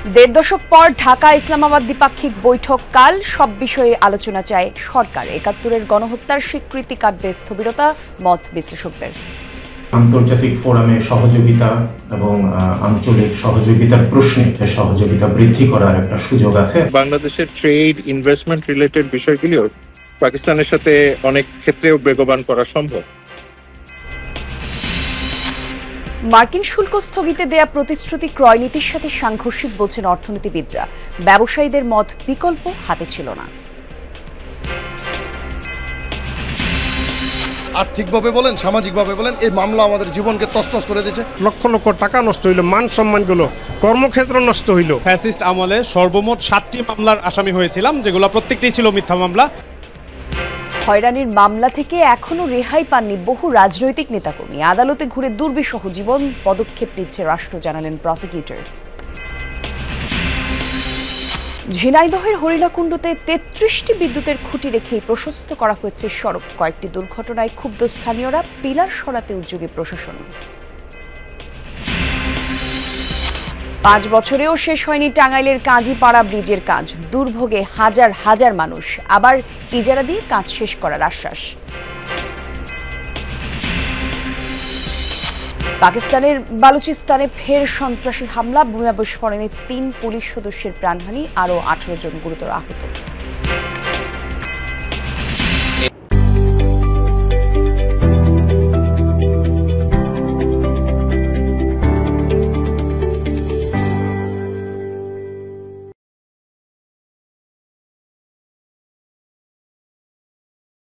দেড় দশক পর ঢাকা ইসলামাবাদ দ্বিপাক্ষিক বৈঠক কাল সব বিষয়ে আলোচনা চায় সরকার। ৭১-এর গণহত্যার স্বীকৃতি কাটবে স্থবিরতা, মত বিশ্লেষকদের। আন্তর্জাতিক ফোরামে সহযোগিতা এবং আঞ্চলিক সহযোগিতার প্রশ্নে সহযোগিতা বৃদ্ধি করার একটা সুযোগ আছে। বাংলাদেশের ট্রেড ইনভেস্টমেন্ট রিলেটেড বিষয়গুলিও পাকিস্তানের সাথে অনেক ক্ষেত্রেও বেগবান করা সম্ভব। মার্কিন শুল্ক স্থগিতে দেয়া প্রতিশ্রুতি ক্রয় নীতির সাথে সাংঘর্ষিক বলছেন অর্থনীতিবিদরা। ব্যবসায়ীদের মত বিকল্প হাতে ছিল না। আর্থিকভাবে বলেন, সামাজিকভাবে বলেন, এই মামলা আমাদের জীবনকে তছনছ করে দিয়েছে। লক্ষ লক্ষ টাকা নষ্ট হইল, মান সম্মানগুলো, কর্মক্ষেত্র নষ্ট হইল। ফ্যাসিস্ট আমলে সর্বমোট ৭টি মামলার আসামি হয়েছিলাম, যেগুলো প্রত্যেকটাই ছিল মিথ্যা মামলা। হয়রানির মামলা থেকে এখনো রেহাই পাননি বহু রাজনৈতিক নেতাকর্মী। আদালতে ঘুরে দুর্বিষহ জীবন, পদক্ষেপ নিচ্ছে রাষ্ট্র, জানালেন প্রসিকিউটর। ঝিনাইদহের হরিণাকুণ্ডুতে ৩৩টি বিদ্যুতের খুঁটি রেখেই প্রশস্ত করা হয়েছে সড়ক। কয়েকটি দুর্ঘটনায় ক্ষুব্ধ স্থানীয়রা, পিলার সরাতে উদ্যোগী প্রশাসন। ৫ বছরেও শেষ হয়নি টাঙ্গাইলের কাজীপাড়া ব্রিজের কাজ। দুর্ভোগে হাজার হাজার মানুষ। আবার ইজারা দিয়ে কাজ শেষ করার আশ্বাস। পাকিস্তানের বালুচিস্তানে ফের সন্ত্রাসী হামলা, বোমা বিস্ফোরণে ৩ পুলিশ সদস্যের প্রাণহানি, আরও ১৮ জন গুরুতর আহত।